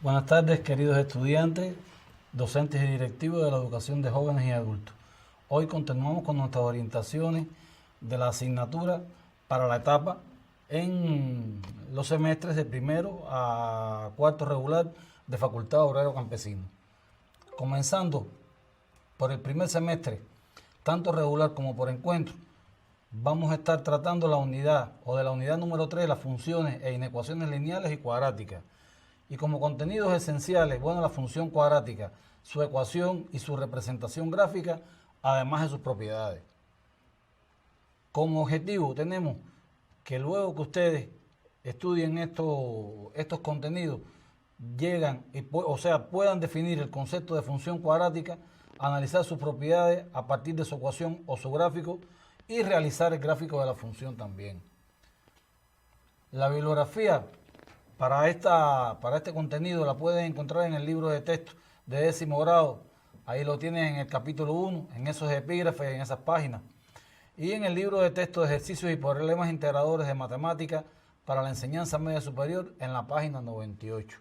Buenas tardes, queridos estudiantes, docentes y directivos de la educación de jóvenes y adultos. Hoy continuamos con nuestras orientaciones de la asignatura para la etapa en los semestres de primero a cuarto regular de Facultad Obrero Campesino. Comenzando por el primer semestre, tanto regular como por encuentro, vamos a estar tratando la unidad o de la unidad número 3, las funciones e inecuaciones lineales y cuadráticas. Y como contenidos esenciales, bueno, la función cuadrática, su ecuación y su representación gráfica, además de sus propiedades. Como objetivo tenemos que luego que ustedes estudien estos contenidos, puedan definir el concepto de función cuadrática, analizar sus propiedades a partir de su ecuación o su gráfico y realizar el gráfico de la función también. La bibliografía para este contenido la pueden encontrar en el libro de texto de 10º grado. Ahí lo tienen en el capítulo 1, en esos epígrafes, en esas páginas. Y en el libro de texto de ejercicios y problemas integradores de matemáticas para la enseñanza media superior en la página 98.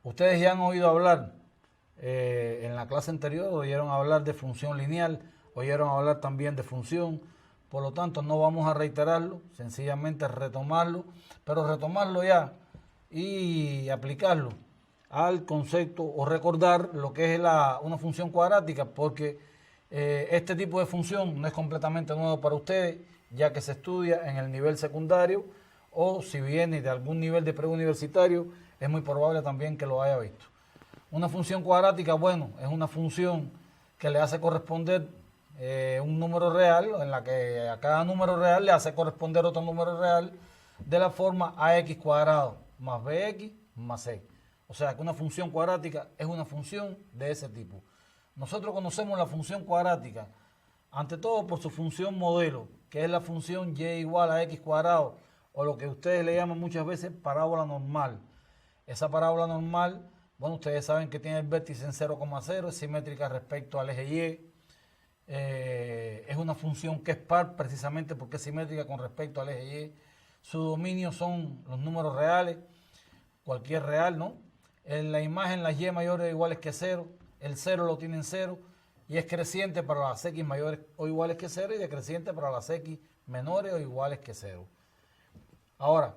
Ustedes ya han oído hablar, en la clase anterior oyeron hablar de función lineal, oyeron hablar también de función, por lo tanto no vamos a reiterarlo, sencillamente retomarlo, pero retomarlo ya y aplicarlo al concepto o recordar lo que es una función cuadrática, porque este tipo de función no es completamente nuevo para ustedes, ya que se estudia en el nivel secundario o si viene de algún nivel de preuniversitario, es muy probable también que lo haya visto. Una función cuadrática, bueno, es una función que le hace corresponder un número real, en la que a cada número real le hace corresponder otro número real de la forma ax cuadrado más bx más c. O sea que una función cuadrática es una función de ese tipo. Nosotros conocemos la función cuadrática, ante todo por su función modelo, que es la función y igual a x cuadrado, o lo que ustedes le llaman muchas veces parábola normal. Esa parábola normal, bueno, ustedes saben que tiene el vértice en 0,0, es simétrica respecto al eje Y. Es una función que es par precisamente porque es simétrica con respecto al eje Y. Su dominio son los números reales, cualquier real, ¿no? En la imagen las Y mayores o iguales que 0, el 0 lo tiene en 0 y es creciente para las X mayores o iguales que 0 y decreciente para las X menores o iguales que 0. Ahora,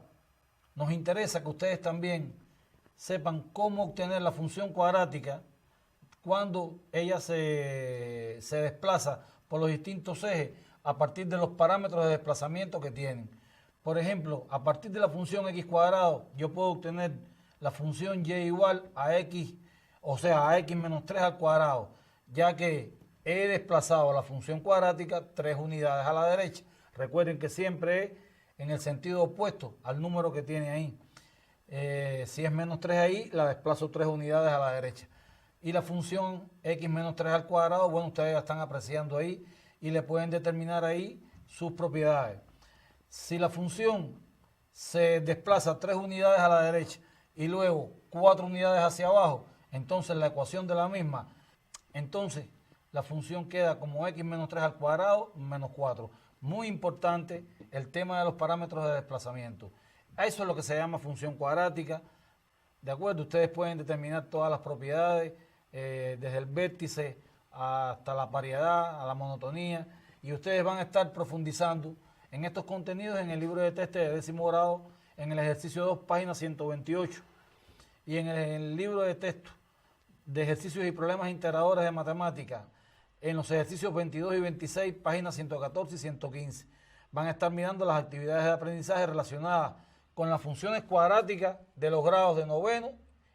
nos interesa que ustedes también sepan cómo obtener la función cuadrática cuando ella se desplaza por los distintos ejes a partir de los parámetros de desplazamiento que tienen. Por ejemplo, a partir de la función x cuadrado, yo puedo obtener la función y igual a x, o sea, a x menos 3 al cuadrado, ya que he desplazado la función cuadrática 3 unidades a la derecha. Recuerden que siempre es en el sentido opuesto al número que tiene ahí. Si es menos 3 ahí, la desplazo 3 unidades a la derecha. Y la función x menos 3 al cuadrado, bueno, ustedes la están apreciando ahí y le pueden determinar ahí sus propiedades. Si la función se desplaza 3 unidades a la derecha y luego 4 unidades hacia abajo, entonces la ecuación de la misma, entonces la función queda como x menos 3 al cuadrado menos 4. Muy importante el tema de los parámetros de desplazamiento. Eso es lo que se llama función cuadrática. De acuerdo, ustedes pueden determinar todas las propiedades, desde el vértice hasta la paridad, a la monotonía, y ustedes van a estar profundizando en estos contenidos en el libro de texto de 10º grado, en el ejercicio 2, página 128, y en el libro de texto de ejercicios y problemas integradores de matemáticas en los ejercicios 22 y 26, páginas 114 y 115. Van a estar mirando las actividades de aprendizaje relacionadas con las funciones cuadráticas de los grados de noveno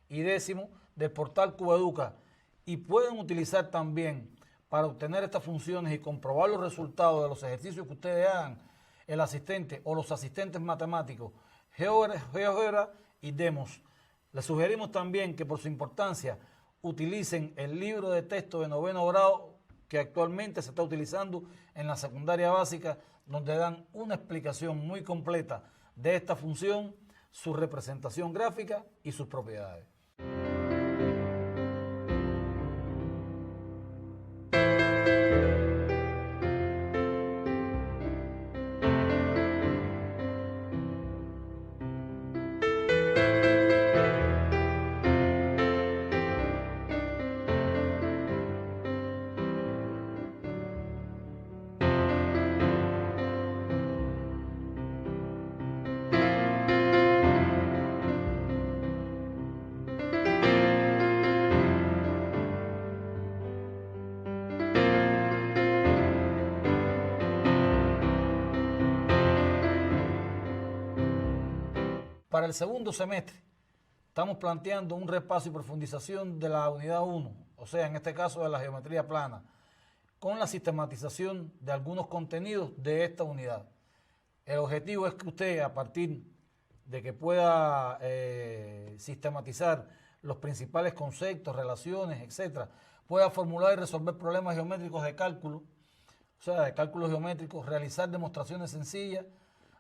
y décimo del portal Cubeduca, y pueden utilizar también para obtener estas funciones y comprobar los resultados de los ejercicios que ustedes hagan el asistente o los asistentes matemáticos GeoGebra y Demos. Les sugerimos también que por su importancia utilicen el libro de texto de noveno grado que actualmente se está utilizando en la secundaria básica, donde dan una explicación muy completa de esta función, su representación gráfica y sus propiedades. Para el segundo semestre estamos planteando un repaso y profundización de la unidad 1, o sea, en este caso de la geometría plana, con la sistematización de algunos contenidos de esta unidad. El objetivo es que usted, a partir de que pueda sistematizar los principales conceptos, relaciones, etcétera, pueda formular y resolver problemas geométricos de cálculo, o sea, de cálculos geométricos, realizar demostraciones sencillas,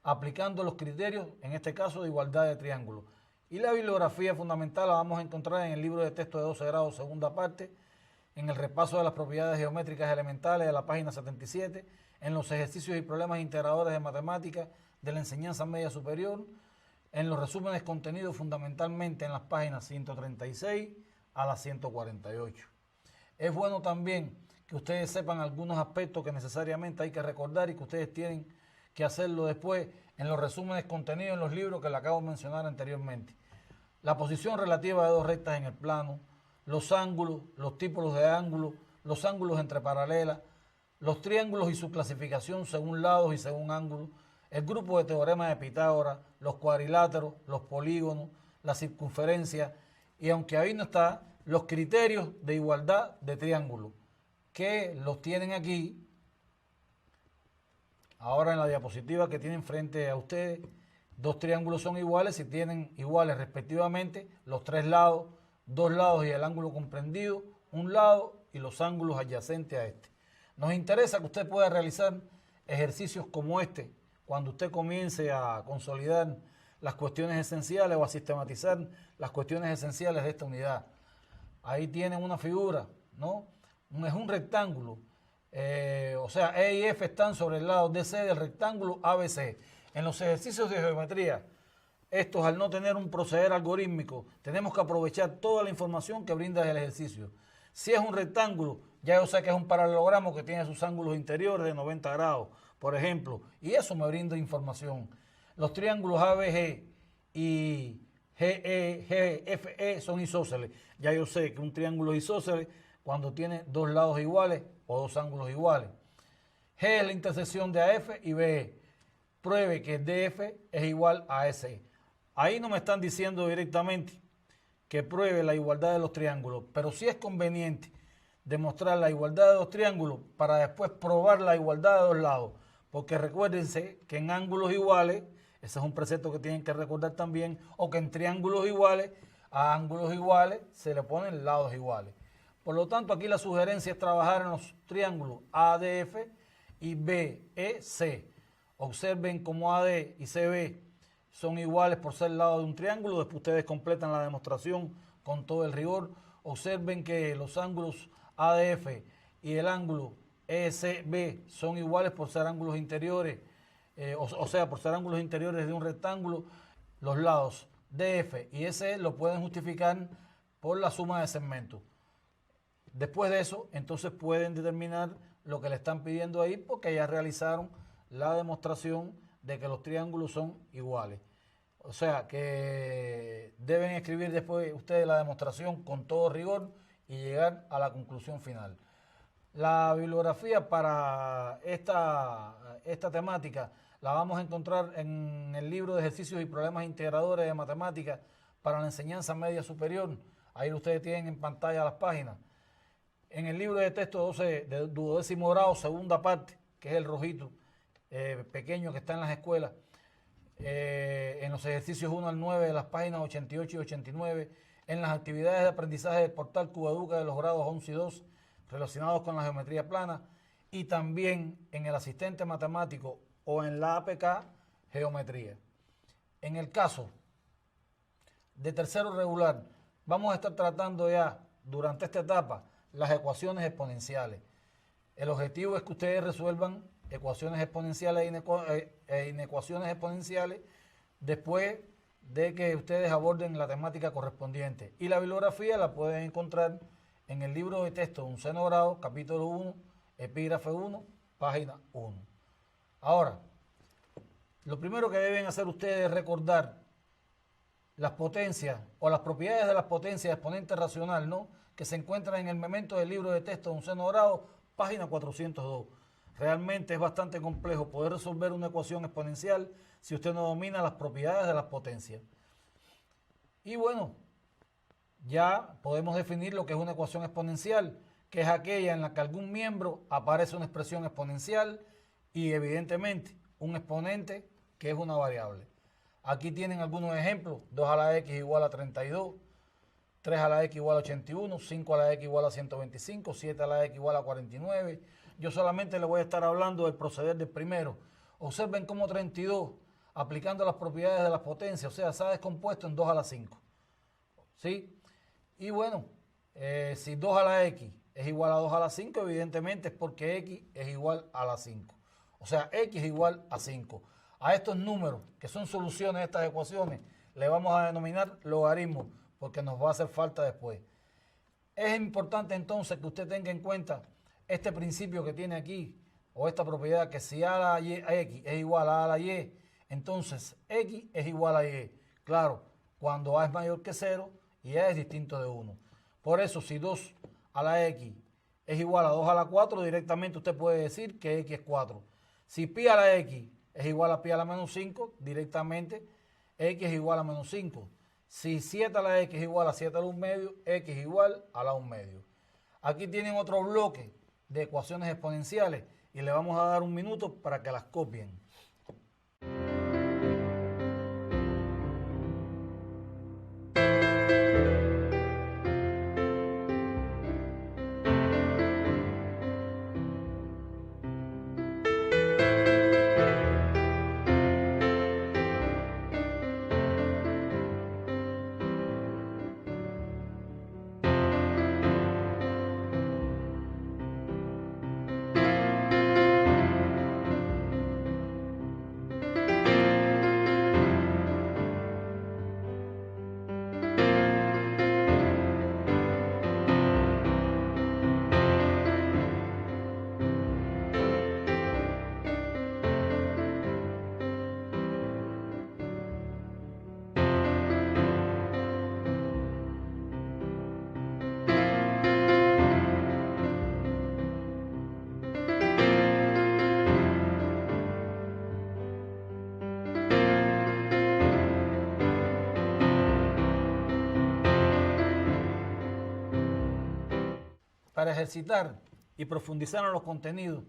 aplicando los criterios, en este caso, de igualdad de triángulos. Y la bibliografía fundamental la vamos a encontrar en el libro de texto de 12 grados, segunda parte, en el repaso de las propiedades geométricas elementales de la página 77, en los ejercicios y problemas integradores de matemáticas de la enseñanza media superior, en los resúmenes contenidos fundamentalmente en las páginas 136 a las 148. Es bueno también que ustedes sepan algunos aspectos que necesariamente hay que recordar y que ustedes tienen que hacerlo después en los resúmenes contenidos en los libros que le acabo de mencionar anteriormente. La posición relativa de dos rectas en el plano, los ángulos, los tipos de ángulos, los ángulos entre paralelas, los triángulos y su clasificación según lados y según ángulos, el grupo de teoremas de Pitágoras, los cuadriláteros, los polígonos, la circunferencia y, aunque ahí no está, los criterios de igualdad de triángulos, que los tienen aquí. Ahora en la diapositiva que tienen frente a ustedes, dos triángulos son iguales si tienen iguales respectivamente los tres lados, dos lados y el ángulo comprendido, un lado y los ángulos adyacentes a este. Nos interesa que usted pueda realizar ejercicios como este cuando usted comience a consolidar las cuestiones esenciales o a sistematizar las cuestiones esenciales de esta unidad. Ahí tienen una figura, ¿no? Es un rectángulo. O sea, E y F están sobre el lado DC del rectángulo ABC. En los ejercicios de geometría, estos al no tener un proceder algorítmico, tenemos que aprovechar toda la información que brinda el ejercicio. Si es un rectángulo, ya yo sé que es un paralelogramo que tiene sus ángulos interiores de 90 grados, por ejemplo, y eso me brinda información. Los triángulos ABG y GFE son isósceles. Ya yo sé que un triángulo es isósceles cuando tiene dos lados iguales o dos ángulos iguales. G es la intersección de AF y BE. Pruebe que DF es igual a SE. Ahí no me están diciendo directamente que pruebe la igualdad de los triángulos, pero sí es conveniente demostrar la igualdad de los triángulos para después probar la igualdad de dos lados. Porque recuérdense que en ángulos iguales, ese es un precepto que tienen que recordar también, o que en triángulos iguales, a ángulos iguales se le ponen lados iguales. Por lo tanto, aquí la sugerencia es trabajar en los triángulos ADF y BEC. Observen cómo AD y CB son iguales por ser lados de un triángulo. Después ustedes completan la demostración con todo el rigor. Observen que los ángulos ADF y el ángulo ECB son iguales por ser ángulos interiores, o sea, por ser ángulos interiores de un rectángulo. Los lados DF y SE lo pueden justificar por la suma de segmentos. Después de eso, entonces pueden determinar lo que le están pidiendo ahí porque ya realizaron la demostración de que los triángulos son iguales. O sea que deben escribir después ustedes la demostración con todo rigor y llegar a la conclusión final. La bibliografía para esta temática la vamos a encontrar en el libro de ejercicios y problemas integradores de matemáticas para la enseñanza media superior. Ahí ustedes tienen en pantalla las páginas. En el libro de texto 12 de 12º grado, segunda parte, que es el rojito pequeño que está en las escuelas, en los ejercicios 1 al 9 de las páginas 88 y 89, en las actividades de aprendizaje del portal Cubaeduca de los grados 11 y 12 relacionados con la geometría plana, y también en el asistente matemático o en la APK Geometría. En el caso de tercero regular, vamos a estar tratando ya durante esta etapa las ecuaciones exponenciales. El objetivo es que ustedes resuelvan ecuaciones exponenciales e inecuaciones exponenciales después de que ustedes aborden la temática correspondiente. Y la bibliografía la pueden encontrar en el libro de texto de 11º grado, capítulo 1, epígrafe 1, página 1. Ahora, lo primero que deben hacer ustedes es recordar las potencias o las propiedades de las potencias de exponente racional, ¿no?, que se encuentran en el memento del libro de texto de 11º grado, página 402. Realmente es bastante complejo poder resolver una ecuación exponencial si usted no domina las propiedades de las potencias. Y bueno, ya podemos definir lo que es una ecuación exponencial, que es aquella en la que algún miembro aparece una expresión exponencial y evidentemente un exponente que es una variable. Aquí tienen algunos ejemplos: 2 a la x igual a 32, 3 a la x igual a 81, 5 a la x igual a 125, 7 a la x igual a 49. Yo solamente les voy a estar hablando del proceder del primero. Observen cómo 32, aplicando las propiedades de las potencias, o sea, se ha descompuesto en 2 a la 5. ¿Sí? Y bueno, si 2 a la x es igual a 2 a la 5, evidentemente es porque x es igual a la 5. O sea, x es igual a 5. A estos números, que son soluciones de estas ecuaciones, le vamos a denominar logaritmos, porque nos va a hacer falta después. Es importante entonces que usted tenga en cuenta este principio que tiene aquí, o esta propiedad, que si a la y, a x es igual a la y, entonces x es igual a y. Claro, cuando a es mayor que 0 y a es distinto de 1. Por eso, si 2 a la x es igual a 2 a la 4, directamente usted puede decir que x es 4. Si pi a la x es igual a pi a la menos 5, directamente x es igual a menos 5. Si 7 a la x es igual a 7 a la 1 medio, x es igual a la 1 medio. Aquí tienen otro bloque de ecuaciones exponenciales y le vamos a dar un minuto para que las copien. Para ejercitar y profundizar en los contenidos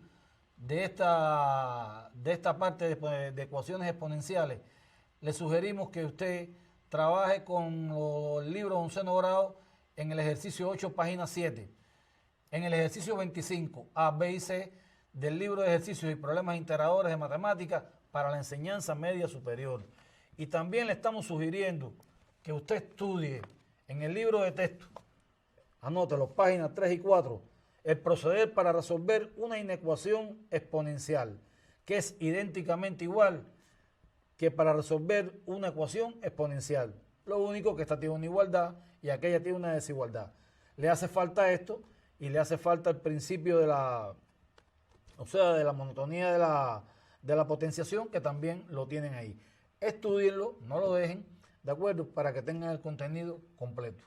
de esta parte de ecuaciones exponenciales, le sugerimos que usted trabaje con los libros 11º grado en el ejercicio 8, página 7, en el ejercicio 25, A, B y C del libro de ejercicios y problemas integradores de matemáticas para la enseñanza media superior. Y también le estamos sugiriendo que usted estudie en el libro de texto, anótelo, páginas 3 y 4, el proceder para resolver una inecuación exponencial, que es idénticamente igual que para resolver una ecuación exponencial. Lo único que esta tiene una igualdad y aquella tiene una desigualdad. Le hace falta esto y le hace falta el principio de la monotonía de la potenciación, que también lo tienen ahí. Estúdienlo, no lo dejen, ¿de acuerdo? Para que tengan el contenido completo.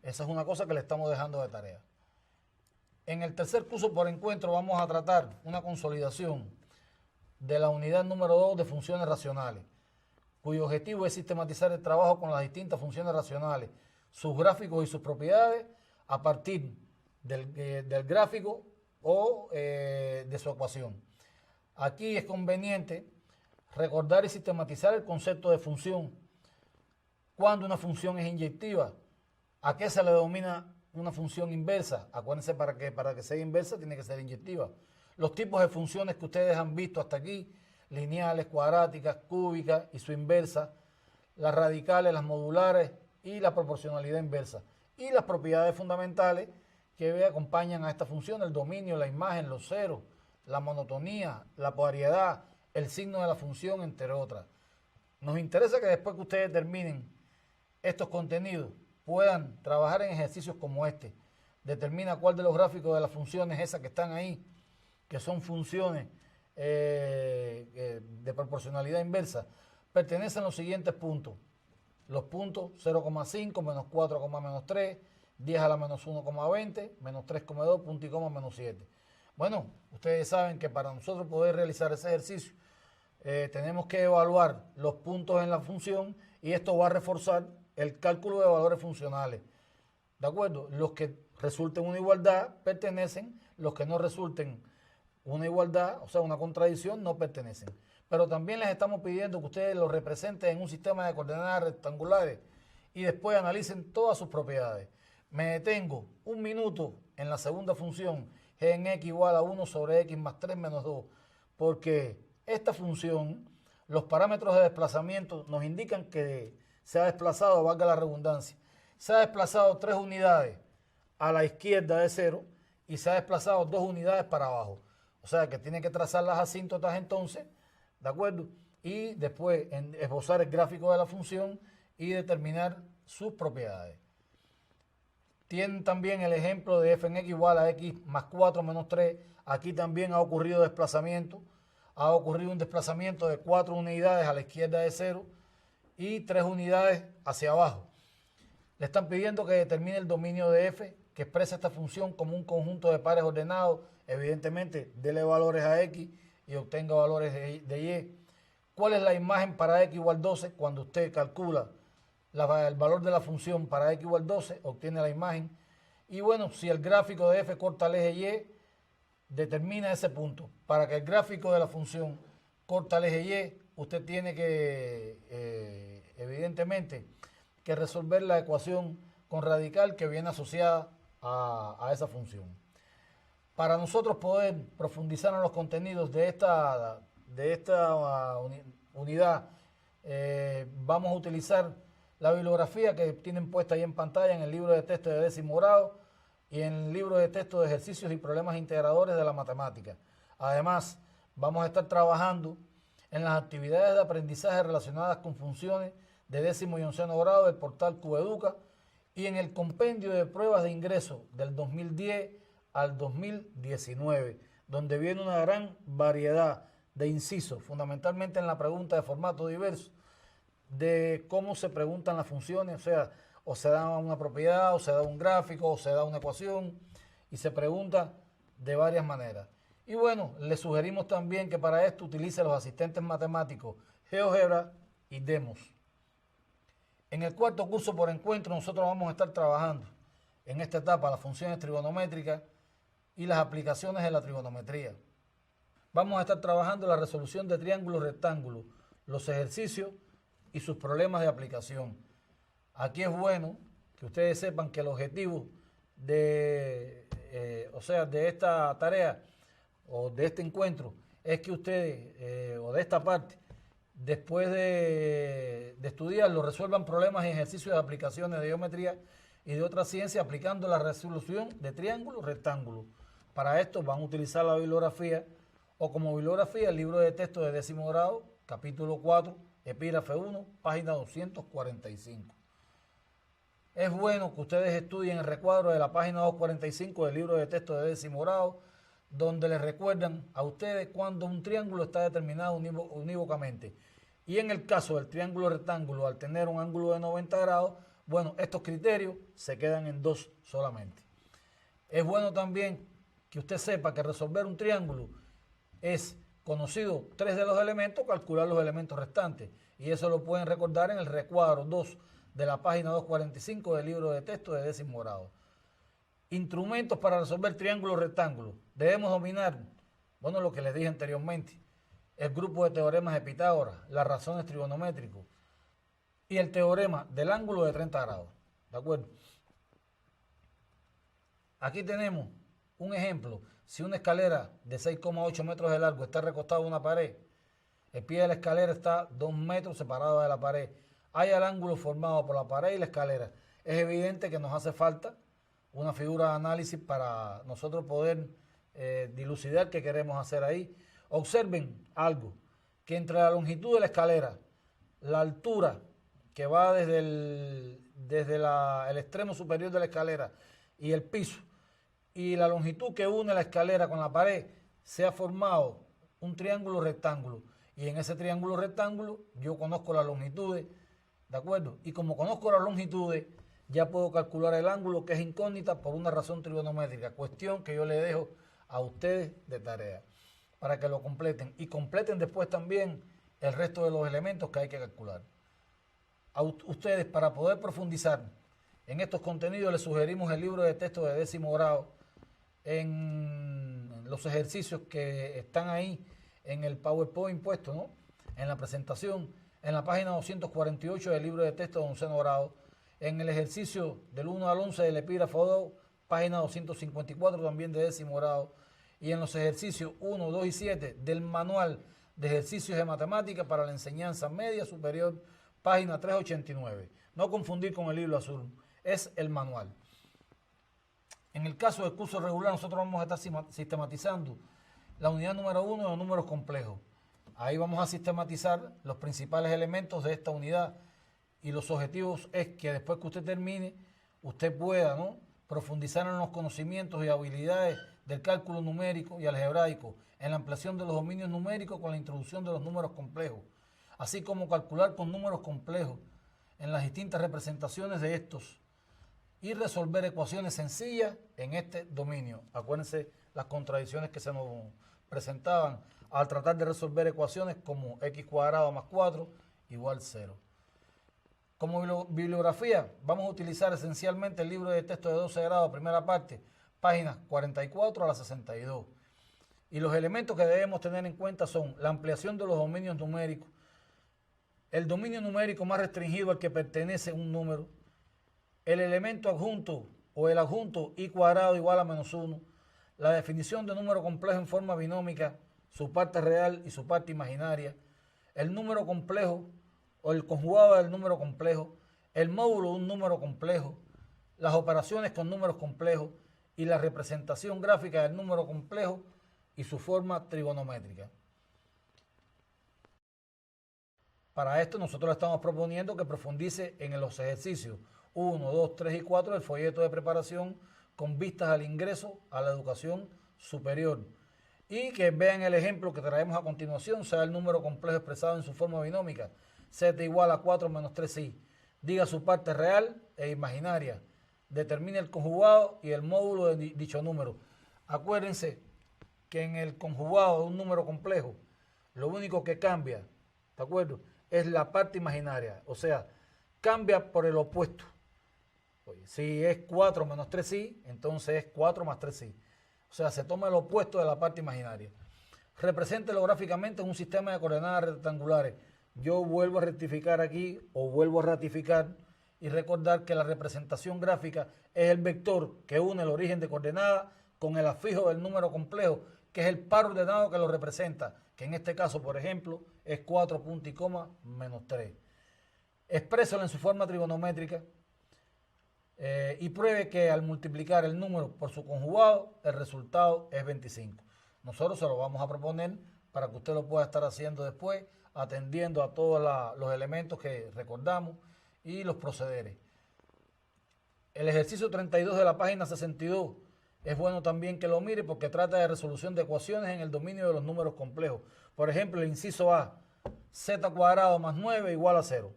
Esa es una cosa que le estamos dejando de tarea. En el tercer curso por encuentro vamos a tratar una consolidación de la unidad número 2 de funciones racionales, cuyo objetivo es sistematizar el trabajo con las distintas funciones racionales, sus gráficos y sus propiedades a partir del gráfico o de su ecuación. Aquí es conveniente recordar y sistematizar el concepto de función. Cuando una función es inyectiva, ¿a qué se le denomina una función inversa? Acuérdense, para que sea inversa tiene que ser inyectiva. Los tipos de funciones que ustedes han visto hasta aquí, lineales, cuadráticas, cúbicas y su inversa, las radicales, las modulares y la proporcionalidad inversa. Y las propiedades fundamentales que acompañan a esta función: el dominio, la imagen, los ceros, la monotonía, la variedad, el signo de la función, entre otras. Nos interesa que después que ustedes terminen estos contenidos puedan trabajar en ejercicios como este. Determina cuál de los gráficos de las funciones esas que están ahí, que son funciones de proporcionalidad inversa, pertenecen a los siguientes puntos. Los puntos 0,5, menos 4, menos 3, 10 a la menos 1,20, menos 3,2, punto y coma, menos 7. Bueno, ustedes saben que para nosotros poder realizar ese ejercicio tenemos que evaluar los puntos en la función, y esto va a reforzar el cálculo de valores funcionales. ¿De acuerdo? Los que resulten una igualdad pertenecen, los que no resulten una igualdad, o sea, una contradicción, no pertenecen. Pero también les estamos pidiendo que ustedes lo representen en un sistema de coordenadas rectangulares y después analicen todas sus propiedades. Me detengo un minuto en la segunda función, g en x igual a 1 sobre x más 3 menos 2, porque esta función, los parámetros de desplazamiento nos indican que se ha desplazado, valga la redundancia, se ha desplazado 3 unidades a la izquierda de 0 y se ha desplazado 2 unidades para abajo. O sea que tiene que trazar las asíntotas entonces, ¿de acuerdo? Y después esbozar el gráfico de la función y determinar sus propiedades. Tienen también el ejemplo de f en x igual a x más 4 menos 3. Aquí también ha ocurrido desplazamiento. Ha ocurrido un desplazamiento de 4 unidades a la izquierda de 0 y 3 unidades hacia abajo. Le están pidiendo que determine el dominio de f, que expresa esta función como un conjunto de pares ordenados. Evidentemente, dele valores a x y obtenga valores de y. ¿Cuál es la imagen para x igual 12? Cuando usted calcula el valor de la función para x igual 12, obtiene la imagen. Y bueno, si el gráfico de f corta el eje y, determina ese punto. Para que el gráfico de la función corta el eje y, usted tiene que, evidentemente, que resolver la ecuación con radical que viene asociada a esa función. Para nosotros poder profundizar en los contenidos de esta unidad, vamos a utilizar la bibliografía que tienen puesta ahí en pantalla en el libro de texto de 10º grado y en el libro de texto de ejercicios y problemas integradores de la matemática. Además, vamos a estar trabajando en las actividades de aprendizaje relacionadas con funciones de 10º y 11º grado del portal QEduca y en el compendio de pruebas de ingreso del 2010 al 2019, donde viene una gran variedad de incisos, fundamentalmente en la pregunta de formato diverso, de cómo se preguntan las funciones, o sea, o se da una propiedad, o se da un gráfico, o se da una ecuación, y se pregunta de varias maneras. Y bueno, le sugerimos también que para esto utilice los asistentes matemáticos GeoGebra y Demos. En el cuarto curso por encuentro nosotros vamos a estar trabajando en esta etapa las funciones trigonométricas y las aplicaciones de la trigonometría. Vamos a estar trabajando la resolución de triángulos rectángulos, los ejercicios y sus problemas de aplicación. Aquí es bueno que ustedes sepan que el objetivo de esta tarea o de este encuentro es que ustedes, o de esta parte, después de estudiarlo, resuelvan problemas y ejercicios de aplicaciones de geometría y de otras ciencias aplicando la resolución de triángulos rectángulos. Para esto van a utilizar la bibliografía o como bibliografía el libro de texto de 10º grado, capítulo 4, epígrafe 1, página 245. Es bueno que ustedes estudien el recuadro de la página 245 del libro de texto de 10º grado, donde les recuerdan a ustedes cuando un triángulo está determinado unívocamente. Y en el caso del triángulo rectángulo, al tener un ángulo de 90 grados, Bueno, estos criterios se quedan en 2 solamente. Es bueno también que usted sepa que resolver un triángulo es, conocido 3 de los elementos, calcular los elementos restantes. Y eso lo pueden recordar en el recuadro 2 de la página 245 del libro de texto de 10º grado. Instrumentos para resolver triángulos rectángulos. Debemos dominar, bueno, lo que les dije anteriormente, el grupo de teoremas de Pitágoras, las razones trigonométricas y el teorema del ángulo de 30 grados. ¿De acuerdo? Aquí tenemos un ejemplo. Si una escalera de 6,8 metros de largo está recostada a una pared, el pie de la escalera está 2 metros separado de la pared. Hay el ángulo formado por la pared y la escalera. Es evidente que nos hace falta una figura de análisis para nosotros poder dilucidar qué queremos hacer ahí. Observen algo, que entre la longitud de la escalera, la altura que va desde el extremo superior de la escalera y el piso, y la longitud que une la escalera con la pared, se ha formado un triángulo rectángulo. Y en ese triángulo rectángulo yo conozco las longitudes, ¿de acuerdo? Y como conozco las longitudes, ya puedo calcular el ángulo, que es incógnita por una razón trigonométrica, cuestión que yo le dejo a ustedes de tarea, para que lo completen. Y completen después también el resto de los elementos que hay que calcular. A ustedes, para poder profundizar en estos contenidos, les sugerimos el libro de texto de 10º grado en los ejercicios que están ahí en el PowerPoint puesto, ¿no? En la presentación, en la página 248 del libro de texto de 11º grado, en el ejercicio del 1 al 11 del epígrafo 2, página 254 también de 10º grado, y en los ejercicios 1, 2 y 7 del manual de ejercicios de matemáticas para la enseñanza media superior, página 389. No confundir con el libro azul, es el manual. En el caso del curso regular, nosotros vamos a estar sistematizando la unidad número 1 de los números complejos. Ahí vamos a sistematizar los principales elementos de esta unidad, y los objetivos es que después que usted termine, usted pueda, ¿no?, profundizar en los conocimientos y habilidades del cálculo numérico y algebraico, en la ampliación de los dominios numéricos con la introducción de los números complejos, así como calcular con números complejos en las distintas representaciones de estos y resolver ecuaciones sencillas en este dominio. Acuérdense las contradicciones que se nos presentaban al tratar de resolver ecuaciones como x cuadrado más 4 igual 0. Como bibliografía, vamos a utilizar esencialmente el libro de texto de 12 grados, primera parte, páginas 44 a la 62. Y los elementos que debemos tener en cuenta son la ampliación de los dominios numéricos, el dominio numérico más restringido al que pertenece un número, el elemento adjunto o el adjunto y cuadrado igual a menos 1, la definición de número complejo en forma binómica, su parte real y su parte imaginaria, el número complejo o el conjugado del número complejo, el módulo de un número complejo, las operaciones con números complejos y la representación gráfica del número complejo y su forma trigonométrica. Para esto nosotros le estamos proponiendo que profundice en los ejercicios 1, 2, 3 y 4 del folleto de preparación con vistas al ingreso a la educación superior, y que vean el ejemplo que traemos a continuación, sea el número complejo expresado en su forma binómica, z igual a 4 menos 3i. Diga su parte real e imaginaria. Determine el conjugado y el módulo de dicho número. Acuérdense que en el conjugado de un número complejo, lo único que cambia, ¿de acuerdo?, es la parte imaginaria. O sea, cambia por el opuesto. Oye, si es 4 menos 3i, entonces es 4 más 3i. O sea, se toma el opuesto de la parte imaginaria. Represéntelo gráficamente en un sistema de coordenadas rectangulares. Yo vuelvo a rectificar aquí, o vuelvo a ratificar y recordar que la representación gráfica es el vector que une el origen de coordenadas con el afijo del número complejo, que es el par ordenado que lo representa, que en este caso, por ejemplo, es 4 punto y coma menos 3. Exprésalo en su forma trigonométrica y pruebe que al multiplicar el número por su conjugado, el resultado es 25. Nosotros se lo vamos a proponer para que usted lo pueda estar haciendo después, atendiendo a todos los elementos que recordamos y los procederes. El ejercicio 32 de la página 62 es bueno también que lo mire, porque trata de resolución de ecuaciones en el dominio de los números complejos. Por ejemplo, el inciso A, z cuadrado más 9 igual a 0.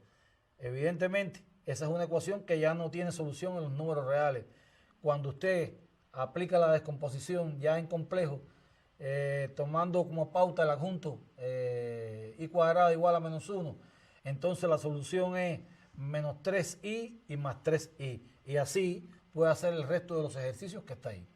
Evidentemente, Esa es una ecuación que ya no tiene solución en los números reales. Cuando usted aplica la descomposición ya en complejo, tomando como pauta el adjunto i cuadrado igual a menos 1, entonces la solución es menos 3i y más 3i. Y así puede hacer el resto de los ejercicios que está ahí.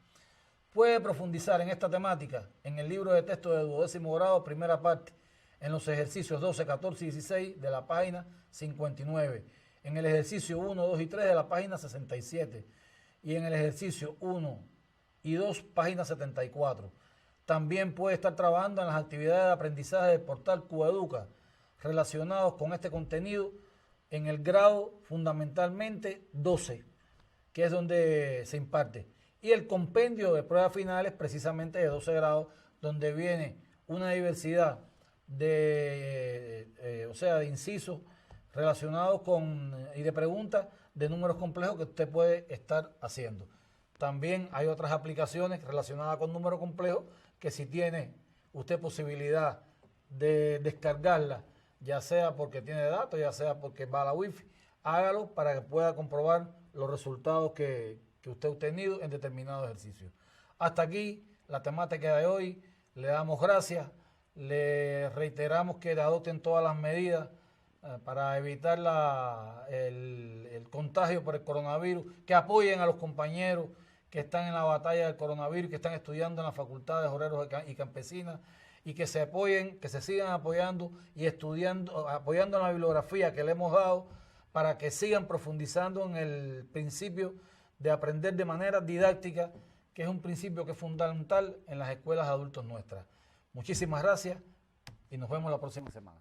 Puede profundizar en esta temática en el libro de texto de 12º grado, primera parte, en los ejercicios 12, 14 y 16 de la página 59, en el ejercicio 1, 2 y 3 de la página 67 y en el ejercicio 1 y 2, página 74. También puede estar trabajando en las actividades de aprendizaje del portal Cubaeduca relacionados con este contenido en el grado fundamentalmente 12, que es donde se imparte. Y el compendio de pruebas finales precisamente de 12 grados, donde viene una diversidad de incisos relacionados con y de preguntas de números complejos que usted puede estar haciendo. También hay otras aplicaciones relacionadas con números complejos que si tiene usted posibilidad de descargarla, ya sea porque tiene datos, ya sea porque va a la wifi, hágalo para que pueda comprobar los resultados que usted ha obtenido en determinado ejercicio. Hasta aquí la temática de hoy. Le damos gracias, le reiteramos que adopten todas las medidas para evitar el contagio por el coronavirus, que apoyen a los compañeros que están en la batalla del coronavirus, que están estudiando en las facultades obreros y campesinas, y que se apoyen, que se sigan apoyando y estudiando, apoyando en la bibliografía que le hemos dado para que sigan profundizando en el principio de aprender de manera didáctica, que es un principio que es fundamental en las escuelas de adultos nuestras. Muchísimas gracias y nos vemos la próxima semana.